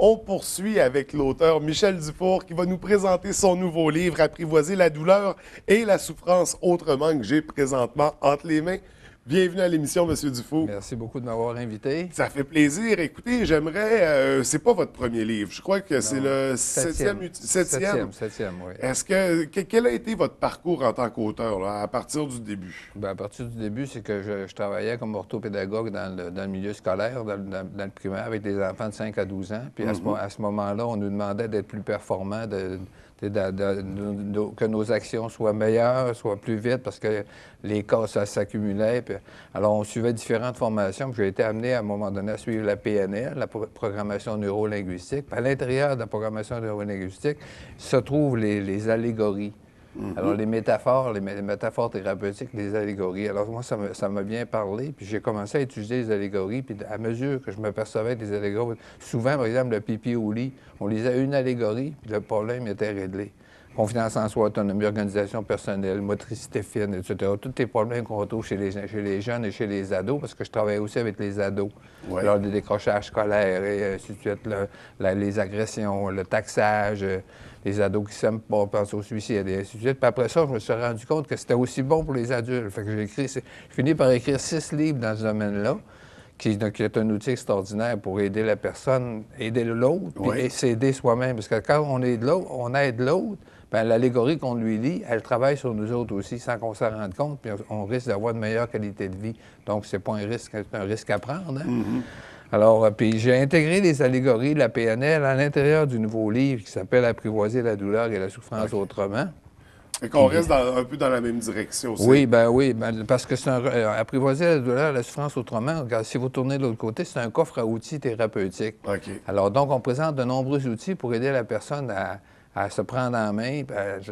On poursuit avec l'auteur Michel Dufour qui va nous présenter son nouveau livre Apprivoiser la douleur et la souffrance autrement que j'ai présentement entre les mains. Bienvenue à l'émission, Monsieur Dufour. Merci beaucoup de m'avoir invité. Ça fait plaisir. Écoutez, j'aimerais... c'est pas votre premier livre. Je crois que c'est le septième. Septième, oui. Est-ce que... Quel a été votre parcours en tant qu'auteur, là, à partir du début? Bien, à partir du début, c'est que je travaillais comme orthopédagogue dans le milieu scolaire, dans le primaire, avec des enfants de 5 à 12 ans. Puis à ce moment-là, on nous demandait d'être plus performants, que nos actions soient meilleures, soient plus vite, parce que les cas, ça s'accumulait. Alors, on suivait différentes formations. Puis j'ai été amené à un moment donné à suivre la PNL, la programmation neurolinguistique. Puis à l'intérieur de la programmation neurolinguistique se trouvent les allégories. Alors, les métaphores thérapeutiques, les allégories. Alors, moi, ça m'a bien parlé. Puis j'ai commencé à étudier les allégories. Puis à mesure que je m'apercevais des allégories, souvent, par exemple, le pipi au lit, on lisait une allégorie, puis le problème était réglé. Confiance en soi, autonomie, organisation personnelle, motricité fine, etc. Tous les problèmes qu'on retrouve chez les jeunes et chez les ados, parce que je travaille aussi avec les ados. Ouais. Alors, des décrochages scolaires et ainsi de suite, les agressions, le taxage, les ados qui s'aiment pas, pensent au suicide et ainsi de suite. Puis après ça, je me suis rendu compte que c'était aussi bon pour les adultes. Fait que j'ai fini par écrire 6 livres dans ce domaine-là, qui est un outil extraordinaire pour aider la personne, aider l'autre, puis s'aider soi-même. Parce que quand on aide l'autre, bien, l'allégorie qu'on lui lit, elle travaille sur nous autres aussi sans qu'on s'en rende compte, puis on risque d'avoir une meilleure qualité de vie. Donc, c'est pas un risque, c'est un risque à prendre. Hein? Alors, puis j'ai intégré les allégories de la PNL à l'intérieur du nouveau livre qui s'appelle Apprivoiser la douleur et la souffrance autrement. Fait qu'on reste un peu dans la même direction aussi. Oui, parce que c'est apprivoiser la douleur et la souffrance autrement, regarde, si vous tournez de l'autre côté, c'est un coffre à outils thérapeutique. OK. Alors, donc, on présente de nombreux outils pour aider la personne à se prendre en main,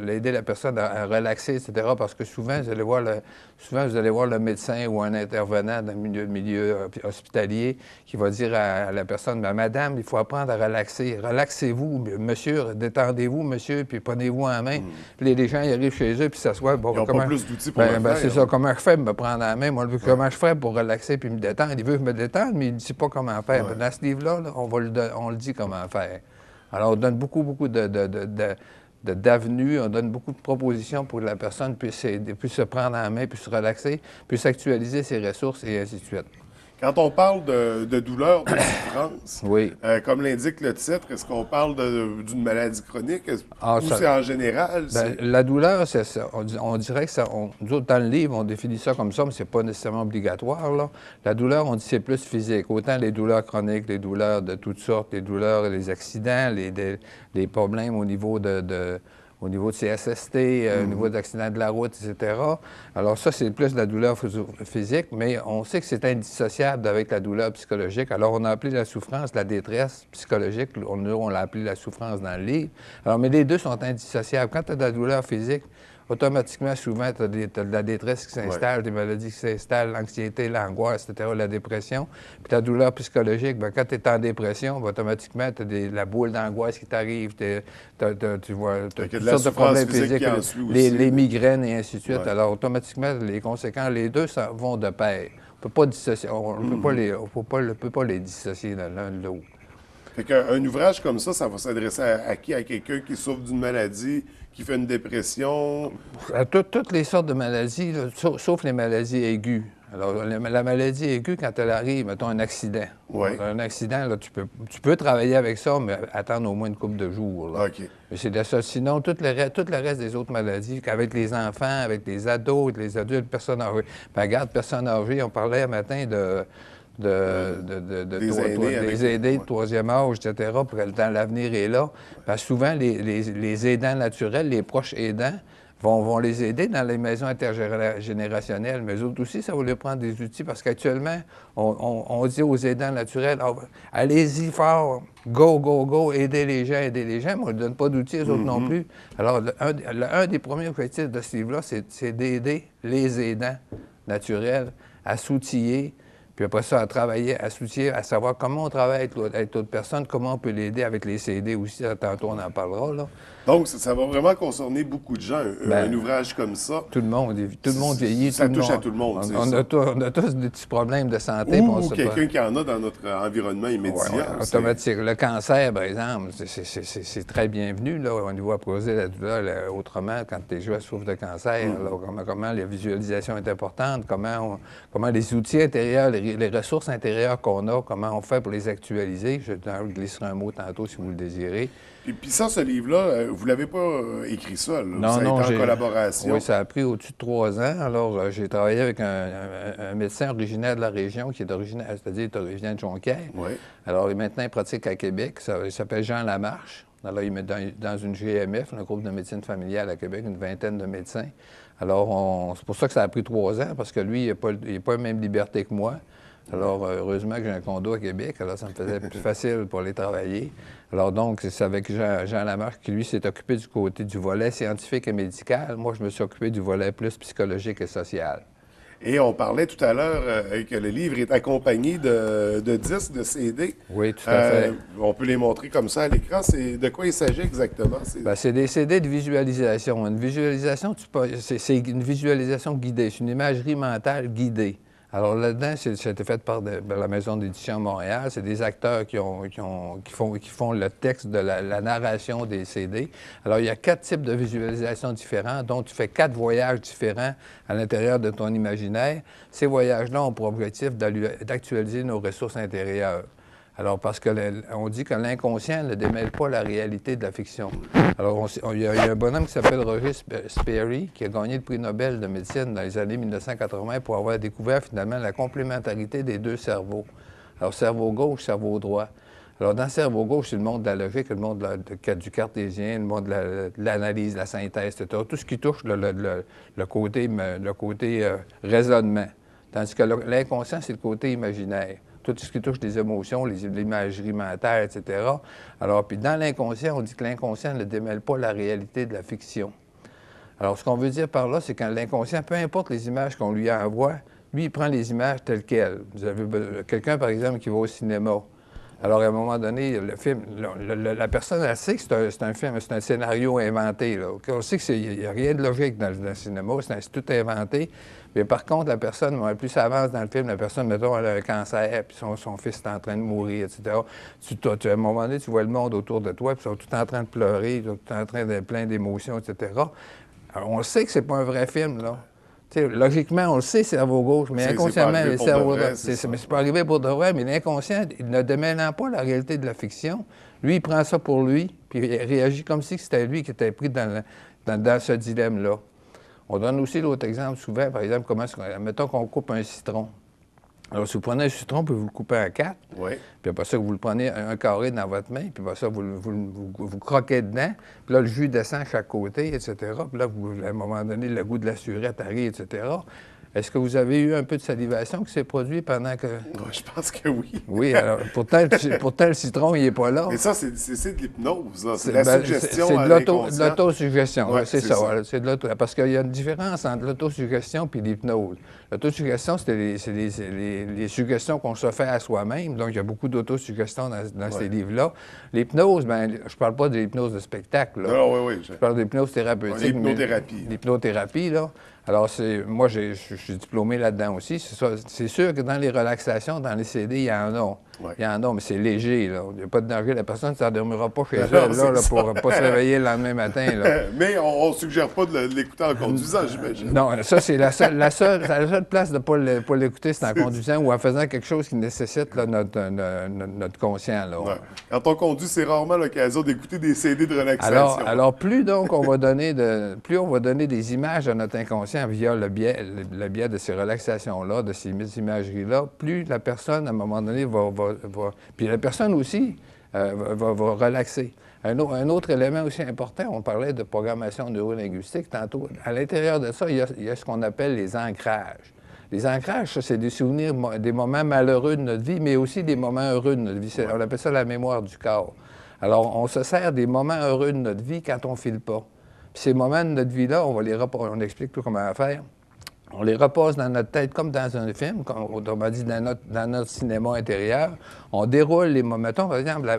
aider la personne à relaxer, etc. Parce que souvent, vous allez voir le médecin ou un intervenant dans le milieu hospitalier qui va dire à la personne, « Madame, il faut apprendre à relaxer. Relaxez-vous, monsieur, détendez-vous, monsieur, puis prenez-vous en main. Puis les gens, ils arrivent chez eux, puis s'assoient. Bon, ils n'ont pas plus d'outils pour le faire. C'est ça. Comment je fais pour me prendre en main? Moi, comment je ferais pour relaxer puis me détendre? Il veut me détendre, mais il ne dit pas comment faire. Dans ce livre-là, on le dit comment faire. Alors, on donne beaucoup d'avenues, on donne beaucoup de propositions pour que la personne puisse se prendre en main, puisse se relaxer, puisse actualiser ses ressources et ainsi de suite. Quand on parle de douleur, de souffrance, oui. Comme l'indique le titre, est-ce qu'on parle d'une maladie chronique ou c'est en général? La douleur, c'est ça. On dirait que nous autres, dans le livre, on définit ça comme ça, mais c'est pas nécessairement obligatoire, là. La douleur, on dit c'est plus physique. Autant les douleurs chroniques, les douleurs de toutes sortes, les douleurs, les accidents, les problèmes au niveau au niveau de CSST, au niveau d'accidents de la route, etc. Alors ça, c'est plus de la douleur physique, mais on sait que c'est indissociable avec la douleur psychologique. Alors on a appelé la souffrance la détresse psychologique. On l'a appelé la souffrance dans le livre. Alors, mais les deux sont indissociables. Quand tu as de la douleur physique, automatiquement, souvent, tu as de la détresse qui s'installe, des maladies qui s'installent, l'anxiété, l'angoisse, etc., la dépression. Puis la douleur psychologique, bien, quand tu es en dépression, bien, automatiquement, tu as la boule d'angoisse qui t'arrive, tu vois, toutes sortes de problèmes physiques, les migraines et ainsi de suite. Ouais. Alors, automatiquement, les conséquences, les deux vont de pair. On peut pas dissocier, on ne peut pas les dissocier l'un de l'autre. Fait qu'un ouvrage comme ça va s'adresser à qui? À quelqu'un qui souffre d'une maladie, qui fait une dépression? À toutes les sortes de maladies, là, sauf les maladies aiguës. Alors, la maladie aiguë, quand elle arrive, mettons un accident. Ouais. Un accident, là, tu peux travailler avec ça, mais attendre au moins une couple de jours. Là. OK. Mais c'est de ça. Sinon, tout le reste des autres maladies, avec les enfants, avec les ados, les adultes, personnes âgées. Puis, regarde, personnes âgées, on parlait un matin des aidés de troisième âge, etc., pour dans l'avenir est là. Parce que souvent, les aidants naturels, les proches aidants, vont les aider dans les maisons intergénérationnelles. Mais eux autres aussi, ça va leur prendre des outils parce qu'actuellement, on dit aux aidants naturels, allez-y fort, go, aidez les gens, mais on ne donne pas d'outils aux autres non plus. Alors, un des premiers objectifs de ce livre-là, c'est d'aider les aidants naturels à s'outiller, Puis après ça, à travailler, à s'outiller, à savoir comment on travaille avec l'autre personne, comment on peut l'aider avec les CD aussi. Tantôt, on en parlera, là. Donc, ça va vraiment concerner beaucoup de gens, un Ben, ouvrage comme ça. tout le monde vieillit. Ça touche à tout le monde, c'est ça. On a tous des petits problèmes de santé. Ou quelqu'un qui en a dans notre environnement immédiat. Ouais, automatique. Le cancer, par exemple, c'est très bienvenu là, au niveau à causer la douleur. Autrement, quand les gens souffrent de cancer, alors, comment la visualisation est importante, comment les outils intérieurs, les ressources intérieures qu'on a, comment on fait pour les actualiser. Je glisserai un mot tantôt si vous le désirez. Puis ça, ce livre-là, vous ne l'avez pas écrit seul. Non, ça a été en collaboration. Oui, ça a pris au-dessus de 3 ans. Alors, j'ai travaillé avec un médecin originaire de la région, qui est originaire, c'est-à-dire originaire de Jonquière. Oui. Alors, maintenant, il pratique à Québec. Il s'appelle Jean Lamarche. Alors, il met dans une GMF, un groupe de médecine familiale à Québec, une vingtaine de médecins. Alors, c'est pour ça que ça a pris 3 ans, parce que lui, il n'a pas la même liberté que moi. Alors, heureusement que j'ai un condo à Québec, alors ça me faisait plus facile pour aller travailler. Alors donc, c'est avec Jean Lamarche qui, lui, s'est occupé du côté du volet scientifique et médical. Moi, je me suis occupé du volet plus psychologique et social. Et on parlait tout à l'heure que le livre est accompagné de disques, de CD. Oui, tout à fait. On peut les montrer comme ça à l'écran. De quoi il s'agit exactement? C'est des CD de visualisation. Une visualisation, c'est une visualisation guidée. C'est une imagerie mentale guidée. Alors là-dedans, c'était fait par la maison d'édition Montréal. C'est des acteurs qui font le texte de la narration des CD. Alors, il y a 4 types de visualisations différents, dont tu fais 4 voyages différents à l'intérieur de ton imaginaire. Ces voyages-là ont pour objectif d'actualiser nos ressources intérieures. Alors, parce on dit que l'inconscient ne démêle pas la réalité de la fiction. Alors, il y a un bonhomme qui s'appelle Roger Sperry, qui a gagné le prix Nobel de médecine dans les années 1980 pour avoir découvert finalement la complémentarité des 2 cerveaux. Alors, cerveau gauche, cerveau droit. Alors, dans le cerveau gauche, c'est le monde de la logique, le monde du cartésien, le monde de l'analyse, la synthèse, etc. Tout ce qui touche le côté raisonnement. Tandis que l'inconscient, c'est le côté imaginaire. Tout ce qui touche les émotions, l'imagerie mentale, etc. Alors, puis dans l'inconscient, on dit que l'inconscient ne démêle pas la réalité de la fiction. Alors, ce qu'on veut dire par là, c'est que l'inconscient, peu importe les images qu'on lui envoie, lui, il prend les images telles quelles. Vous avez quelqu'un, par exemple, qui va au cinéma. Alors, à un moment donné, le film, la personne, elle sait que c'est un film, c'est un scénario inventé. Là. On sait qu'il n'y a rien de logique dans le cinéma, c'est tout inventé. Mais par contre, la personne, plus ça avance dans le film, la personne, mettons, elle a un cancer, puis son fils est en train de mourir, etc. À un moment donné, tu vois le monde autour de toi, puis ils sont tout en train de pleurer, ils sont tout en train de plein d'émotions, etc. Alors, on sait que c'est pas un vrai film, là. T'sais, logiquement, on le sait, cerveau gauche, mais inconsciemment, le cerveau droit. C'est pas arrivé pour de vrai, mais l'inconscient, il ne démêlant pas la réalité de la fiction. Lui, il prend ça pour lui, puis il réagit comme si c'était lui qui était pris dans ce dilemme-là. On donne aussi l'autre exemple souvent, par exemple, mettons qu'on coupe un citron. Alors, si vous prenez un citron, puis vous le coupez en 4, oui. Puis après ça, vous le prenez un carré dans votre main, puis après ça, vous croquez dedans, puis là, le jus descend à chaque côté, etc. Puis là, à un moment donné, le goût de la surette arrive, etc. Est-ce que vous avez eu un peu de salivation qui s'est produit pendant que... Je pense que oui. Oui, alors, pourtant, le citron, il n'est pas là. Mais ça, c'est de l'hypnose, c'est de la suggestion. C'est de l'autosuggestion, ouais, c'est ça. C'est parce qu'il y a une différence entre l'autosuggestion et l'hypnose. L'autosuggestion, c'est les suggestions qu'on se fait à soi-même. Donc, il y a beaucoup d'autosuggestion dans ces livres-là. L'hypnose, bien, je ne parle pas de l'hypnose de spectacle. Là. Non, oui. Je parle de l'hypnose thérapeutique. L'hypnothérapie. L'hypnothérapie, là. Alors, moi, je suis diplômé là-dedans aussi. C'est sûr que dans les relaxations, dans les CD, il y en a. Ouais. Il y en a, mais c'est léger, là. Il n'y a pas de danger. La personne ne s'endormira pas chez elle, là, pour ne pas se réveiller le lendemain matin, là. Mais on ne suggère pas de l'écouter en conduisant, j'imagine. Non, ça, c'est la seule place de ne pas l'écouter, c'est en conduisant ou en faisant quelque chose qui nécessite là, notre conscient, là. Ouais. Quand on conduit, c'est rarement l'occasion d'écouter des CD de relaxation. Alors plus donc on va donner des images à notre inconscient via le biais de ces relaxations-là, de ces imageries-là, plus la personne, à un moment donné, va puis la personne aussi va relaxer. Un autre élément aussi important, on parlait de programmation neurolinguistique tantôt. À l'intérieur de ça, il y a ce qu'on appelle les ancrages. Les ancrages, ça, c'est des souvenirs, des moments malheureux de notre vie, mais aussi des moments heureux de notre vie. On appelle ça la mémoire du corps. Alors, on se sert des moments heureux de notre vie quand on ne file pas. Puis ces moments de notre vie-là, on explique tout comment faire. On les repose dans notre tête comme dans un film, comme, autrement dit, dans notre cinéma intérieur. On déroule les moments. Mettons, par exemple,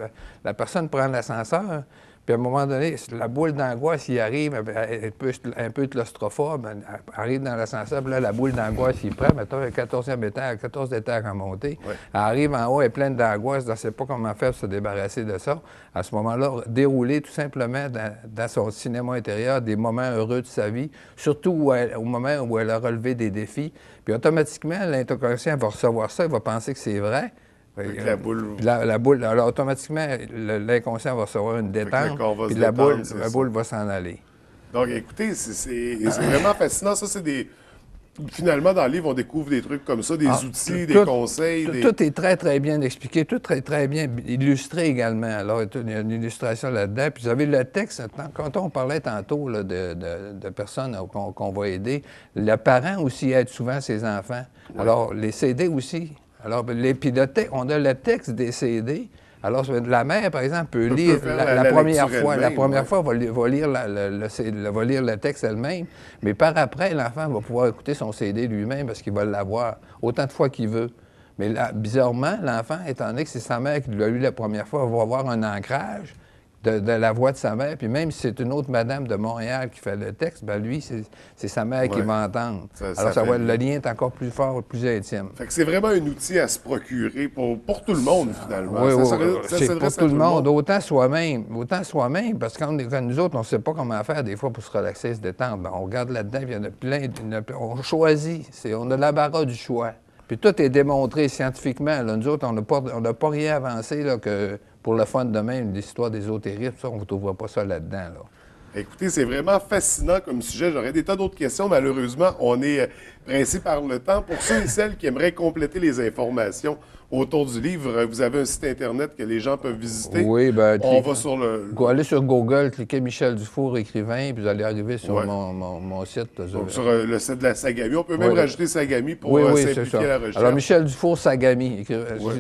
la personne prend l'ascenseur, puis à un moment donné, la boule d'angoisse, il arrive, elle est un peu claustrophobe, elle arrive dans l'ascenseur, puis là, la boule d'angoisse, il prend, mettons, un 14e étage, 14 étages à monter. Ouais. Elle arrive en haut, elle est pleine d'angoisse, elle ne sait pas comment faire pour se débarrasser de ça. À ce moment-là, dérouler tout simplement dans son cinéma intérieur des moments heureux de sa vie, surtout au moment où elle a relevé des défis. Puis automatiquement, l'inconscient va recevoir ça, il va penser que c'est vrai. La boule. La boule, alors automatiquement, l'inconscient va recevoir une détente, puis la boule va s'en aller. Donc, écoutez, c'est vraiment fascinant. Ça, c'est des... Finalement, dans le livre, on découvre des trucs comme ça, des outils, des conseils. Tout est très, très bien expliqué, tout très, très bien illustré également. Alors, il y a une illustration là-dedans. Puis vous avez le texte, quand on parlait tantôt là, de personnes qu'on va aider, le parent aussi aide souvent ses enfants. Ouais. Alors, les CD aussi. Alors, puis on a le texte des CD. Alors, la mère, par exemple, peut lire la première fois. La première fois, va lire le texte elle-même. Mais par après, l'enfant va pouvoir écouter son CD lui-même parce qu'il va l'avoir autant de fois qu'il veut. Mais là, bizarrement, l'enfant, étant donné que c'est sa mère qui l'a lu la première fois, va avoir un ancrage de la voix de sa mère. Puis même si c'est une autre madame de Montréal qui fait le texte, bien lui, c'est sa mère qui va entendre. Alors, le lien est encore plus fort, plus intime. Fait que c'est vraiment un outil à se procurer pour tout le monde, finalement. Oui, c'est pour tout le monde, autant soi-même, parce que quand nous autres, on ne sait pas comment faire des fois pour se relaxer, se détendre. Ben, on regarde là-dedans, il y en a plein, on choisit, on a l'embarras du choix. Puis tout est démontré scientifiquement. Là. Nous autres, on n'a pas rien avancé là, que pour le fun de même, l'histoire d'ésotérisme, ça, on ne trouvera pas ça là-dedans. Là. Écoutez, c'est vraiment fascinant comme sujet. J'aurais des tas d'autres questions. Malheureusement, on est pressé par le temps. Pour ceux et celles qui aimeraient compléter les informations autour du livre, vous avez un site Internet que les gens peuvent visiter. Oui, bien... On va sur le... Allez sur Google, cliquez Michel Dufour, écrivain, puis vous allez arriver sur mon site. Donc, sur le site de la Sagami. On peut même rajouter Sagami pour simplifier la recherche. Alors, Michel Dufour, Sagami.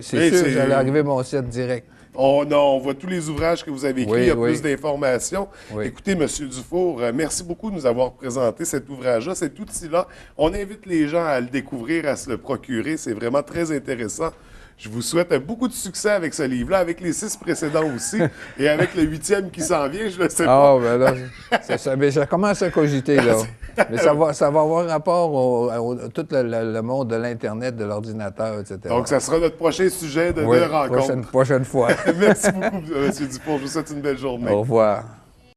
C'est sûr, vous allez arriver à mon site direct. On voit tous les ouvrages que vous avez écrits, il y a plus d'informations. Oui. Écoutez, M. Dufour, merci beaucoup de nous avoir présenté cet ouvrage-là, cet outil-là. On invite les gens à le découvrir, à se le procurer. C'est vraiment très intéressant. Je vous souhaite beaucoup de succès avec ce livre-là, avec les 6 précédents aussi, et avec le 8e qui s'en vient, je ne sais pas. Ah, bien là, mais ça commence à cogiter, là. Mais ça va avoir rapport à tout le monde de l'Internet, de l'ordinateur, etc. Donc, ça sera notre prochain sujet de rencontre. Prochaine fois. Merci beaucoup, M. Dufour. Je vous souhaite une belle journée. Au revoir.